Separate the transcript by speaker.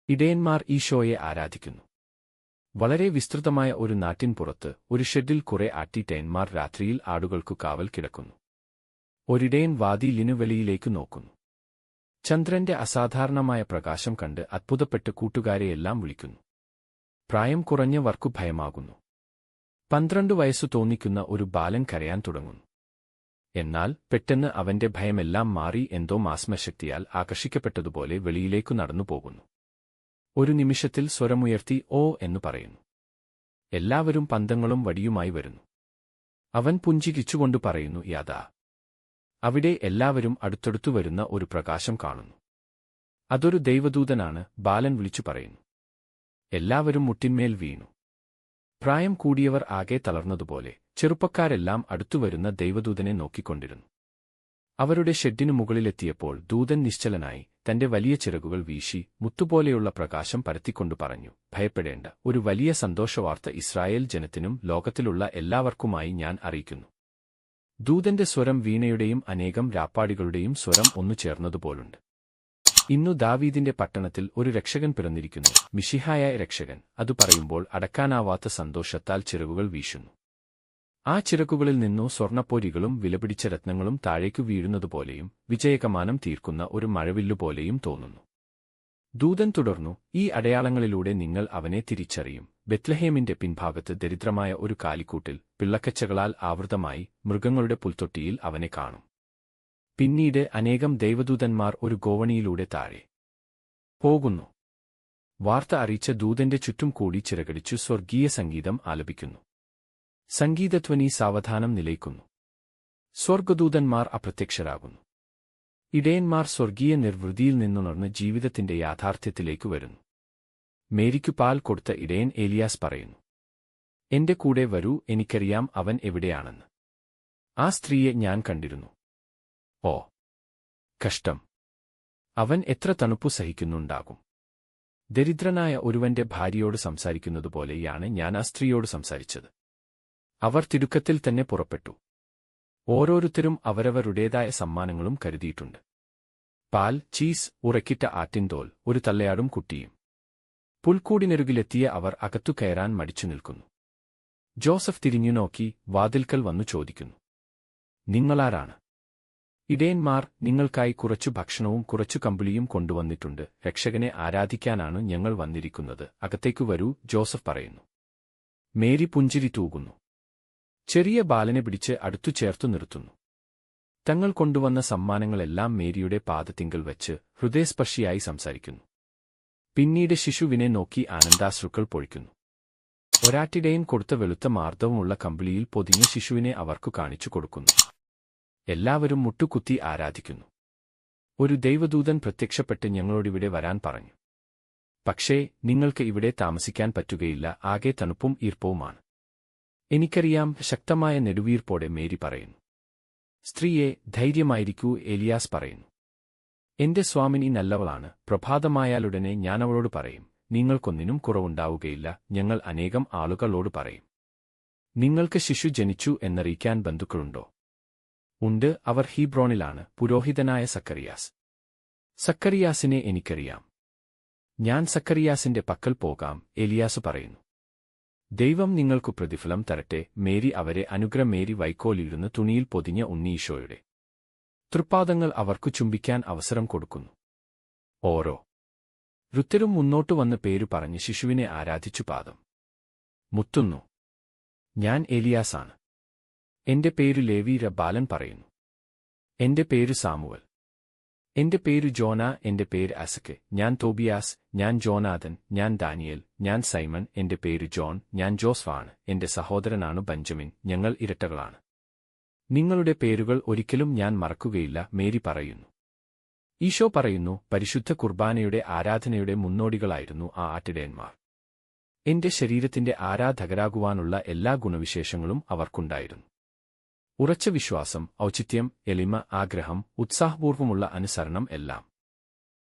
Speaker 1: ഇടയന്മാർ ഈശോയെ ആരാധിക്കുന്നു. വളരെ വിസ്തൃതമായ ഒരു നാട്ടിൻ പുറത്ത് ഒരു ഷെഡിൽ കുറെ ആട്ടിടയന്മാർ രാത്രിയിൽ ആടുകൾക്കു കാവൽ കിടക്കുന്നു. ഒരിടയൻ വാതിലിനു വെളിയിലേക്കു നോക്കുന്നു. ചന്ദ്രന്റെ അസാധാരണമായ പ്രകാശം കണ്ട് അത്ഭുതപ്പെട്ട് കൂട്ടുകാരെയെല്ലാം വിളിക്കുന്നു. പ്രായം കുറഞ്ഞവർക്കു ഭയമാകുന്നു. 12 വയസ്സു തോന്നിക്കുന്ന ഒരു ബാലൻ കരയാൻ തുടങ്ങുന്നു. എന്നാൽ പെട്ടെന്ന് അവന്റെ ഭയമെല്ലാം മാറി എന്തോ മാസ്മശക്തിയാൽ ആകർഷിക്കപ്പെട്ടതുപോലെ വെളിയിലേക്കു നടന്നുപോകുന്നു. ഒരു നിമിഷത്തിൽ സ്വരമുയർത്തി "ഓ" എന്നു പറയുന്നു. എല്ലാവരും പന്തങ്ങളും വടിയുമായി വരുന്നു. അവൻ പുഞ്ചിരിച്ചുകൊണ്ട് പറയുന്നു "യാതാ." അവിടെ എല്ലാവരും അടുത്തടുത്തു വരുന്ന ഒരു പ്രകാശം കാണുന്നു. അതൊരു ദൈവദൂതനാണ്, ബാലൻ വിളിച്ചു പറയുന്നു. എല്ലാവരും മുട്ടിന്മേൽ വീണു. പ്രായം കൂടിയവർ ആകെ തളർന്നതുപോലെ ചെറുപ്പക്കാരെല്ലാം അടുത്തുവരുന്ന ദൈവദൂതനെ നോക്കിക്കൊണ്ടിരുന്നു. അവരുടെ ഷെഡിനു മുകളിലെത്തിയപ്പോൾ ദൂതൻ നിശ്ചലനായി തന്റെ വലിയ ചിറകുകൾ വീശി മുത്തുപോലെയുള്ള പ്രകാശം പരത്തിക്കൊണ്ടു പറഞ്ഞു, "ഭയപ്പെടേണ്ട, ഒരു വലിയ സന്തോഷവാർത്ത ഇസ്രായേൽ ജനത്തിനും ലോകത്തിലുള്ള എല്ലാവർക്കുമായി ഞാൻ അറിയിക്കുന്നു." ദൂതന്റെ സ്വരം വീണയുടെയും അനേകം രാപ്പാടികളുടെയും സ്വരം ഒന്നു ചേർന്നതുപോലുണ്ട്. ഇന്നു ദാവീദിന്റെ പട്ടണത്തിൽ ഒരു രക്ഷകൻ പിറന്നിരിക്കുന്നു, മിശിഹായായ രക്ഷകൻ. അതു പറയുമ്പോൾ അടക്കാനാവാത്ത സന്തോഷത്താൽ ചിറകുകൾ വീശുന്നു. ആ ചിറകുകളിൽ നിന്നു സ്വർണ്ണപ്പോരികളും വിലപിടിച്ച രത്നങ്ങളും താഴേക്കു വീഴുന്നതുപോലെയും വിജയകമാനം തീർക്കുന്ന ഒരു മഴവില്ലുപോലെയും തോന്നുന്നു. ദൂതൻ തുടർന്നു, "ഈ അടയാളങ്ങളിലൂടെ നിങ്ങൾ അവനെ തിരിച്ചറിയും. ബെത്ലഹേമിന്റെ പിൻഭാഗത്ത് ദരിദ്രമായ ഒരു കാലിക്കൂട്ടിൽ പിള്ളക്കച്ചകളാൽ ആവൃതമായി മൃഗങ്ങളുടെ പുൽത്തൊട്ടിയിൽ അവനെ കാണും." പിന്നീട് അനേകം ദൈവദൂതന്മാർ ഒരു ഗോവണിയിലൂടെ താഴെ പോകുന്നു. വാർത്ത അറിയിച്ച ദൂതന്റെ ചുറ്റും കൂടി ചിറകടിച്ചു സ്വർഗീയ സംഗീതം ആലപിക്കുന്നു. സംഗീതധ്വനി സാവധാനം നിലയ്ക്കുന്നു. സ്വർഗദൂതന്മാർ അപ്രത്യക്ഷരാകുന്നു. ഇടയന്മാർ സ്വർഗീയ നിർവൃതിയിൽ നിന്നുണർന്ന് ജീവിതത്തിന്റെ യാഥാർത്ഥ്യത്തിലേക്കു വരുന്നു. മേരിക്കു പാൽ കൊടുത്ത ഇടയൻ ഏലിയാസ് പറയുന്നു, "എന്റെ കൂടെ വരൂ, എനിക്കറിയാം അവൻ എവിടെയാണെന്ന്. ആ സ്ത്രീയെ ഞാൻ കണ്ടിരുന്നു. ഓ കഷ്ടം! അവൻ എത്ര തണുപ്പു സഹിക്കുന്നുണ്ടാകും." ദരിദ്രനായ ഒരുവന്റെ ഭാര്യയോട് സംസാരിക്കുന്നതുപോലെയാണ് ഞാൻ ആ സ്ത്രീയോട് സംസാരിച്ചത്. അവർ തിടുക്കത്തിൽ തന്നെ പുറപ്പെട്ടു. ഓരോരുത്തരും അവരവരുടേതായ സമ്മാനങ്ങളും കരുതിയിട്ടുണ്ട്. പാൽ, ചീസ്, ഉറക്കിട്ട ആട്ടിൻതോൽ, ഒരു തള്ളയാടും കുട്ടിയും. പുൽക്കൂടിനരുകിലെത്തിയ അവർ അകത്തു കയറാൻ മടിച്ചു നിൽക്കുന്നു. ജോസഫ് തിരിഞ്ഞുനോക്കി വാതിൽക്കൽ വന്നു ചോദിക്കുന്നു, "നിങ്ങളാരാണ്?" ഇടയന്മാർ, "നിങ്ങൾക്കായി കുറച്ചു ഭക്ഷണവും കുറച്ചു കമ്പിളിയും കൊണ്ടുവന്നിട്ടുണ്ട്. രക്ഷകനെ ആരാധിക്കാനാണ് ഞങ്ങൾ വന്നിരിക്കുന്നത്. അകത്തേക്കു വരൂ," ജോസഫ് പറയുന്നു. മേരി പുഞ്ചിരി തൂകുന്നു. ചെറിയ ബാലനെ പിടിച്ച് അടുത്തു ചേർത്തു നിർത്തുന്നു. തങ്ങൾ കൊണ്ടുവന്ന സമ്മാനങ്ങളെല്ലാം മേരിയുടെ പാദത്തിങ്കൽ വച്ച് ഹൃദയസ്പർശിയായി സംസാരിക്കുന്നു. പിന്നീട് ശിശുവിനെ നോക്കി ആനന്ദാശ്രുക്കൾ പൊഴിക്കുന്നു. ഒരാട്ടിടയൻ കൊടുത്ത വെളുത്ത മാർദ്ദവുമുള്ള കമ്പിളിയിൽ പൊതിഞ്ഞ ശിശുവിനെ അവർക്കു കാണിച്ചു കൊടുക്കുന്നു. എല്ലാവരും മുട്ടുകുത്തി ആരാധിക്കുന്നു. ഒരു ദൈവദൂതൻ പ്രത്യക്ഷപ്പെട്ട് ഞങ്ങളോടിവിടെ വരാൻ പറഞ്ഞു. പക്ഷേ നിങ്ങൾക്ക് ഇവിടെ താമസിക്കാൻ പറ്റുകയില്ല, ആകെ തണുപ്പും ഈർപ്പവുമാണ്. എനിക്കറിയാം, ശക്തമായ നെടുവീർപ്പോടെ മേരി പറയുന്നു. സ്ത്രീയെ, ധൈര്യമായിരിക്കൂ, ഏലിയാസ് പറയുന്നു. എന്റെ സ്വാമിനി നല്ലവളാണ്. പ്രഭാതമായാലുടനെ ഞാനവളോട് പറയും, നിങ്ങൾക്കൊന്നിനും കുറവുണ്ടാവുകയില്ല. ഞങ്ങൾ അനേകം ആളുകളോട് പറയും. നിങ്ങൾക്ക് ശിശു ജനിച്ചു എന്നറിയിക്കാൻ ബന്ധുക്കളുണ്ടോ? ഉണ്ട്, അവർ ഹീബ്രോണിലാണ്. പുരോഹിതനായ സക്കറിയാസ്. സക്കറിയാസിനെ എനിക്കറിയാം. ഞാൻ സക്കറിയാസിന്റെ പക്കൽ പോകാം, ഏലിയാസ് പറയുന്നു. ദൈവം നിങ്ങൾക്കു പ്രതിഫലം തരട്ടെ. മേരി അവരെ മേരി വൈക്കോലിരുന്ന് തുണിയിൽ പൊതിഞ്ഞ ഉണ്ണീശോയുടെ തൃപ്പാദങ്ങൾ അവർക്കു ചുംബിക്കാൻ അവസരം കൊടുക്കുന്നു. ഓരോ ഋത്തരും മുന്നോട്ടു വന്ന് പേരു പറഞ്ഞ് ശിശുവിനെ ആരാധിച്ചു പാദം മുത്തുന്നു. ഞാൻ ഏലിയാസാണ്. എന്റെ പേരു ലേവി, ബാലൻ പറയുന്നു. എന്റെ പേരു സാമുവൽ. എന്റെ പേരു ജോന. എന്റെ പേര് അസക്ക്. ഞാൻ തോബിയാസ്. ഞാൻ ജോനാഥൻ. ഞാൻ ദാനിയേൽ. ഞാൻ സൈമൺ. എന്റെ പേര് ജോൺ. ഞാൻ ജോസഫാണ്. എന്റെ സഹോദരനാണു ബെഞ്ചമിൻ. ഞങ്ങൾ ഇരട്ടകളാണ്. നിങ്ങളുടെ പേരുകൾ ഒരിക്കലും ഞാൻ മറക്കുകയില്ല, മേരി പറയുന്നു. ഈശോ പറയുന്നു, പരിശുദ്ധ കുർബാനയുടെ ആരാധനയുടെ മുന്നോടികളായിരുന്നു ആ ആട്ടിടയന്മാർ. എന്റെ ശരീരത്തിന്റെ ആരാധകരാകുവാനുള്ള എല്ലാ ഗുണവിശേഷങ്ങളും അവർക്കുണ്ടായിരുന്നു. ഉറച്ച വിശ്വാസം, ഔചിത്യം, എളിമ, ആഗ്രഹം, ഉത്സാഹപൂർവമുള്ള അനുസരണം എല്ലാം.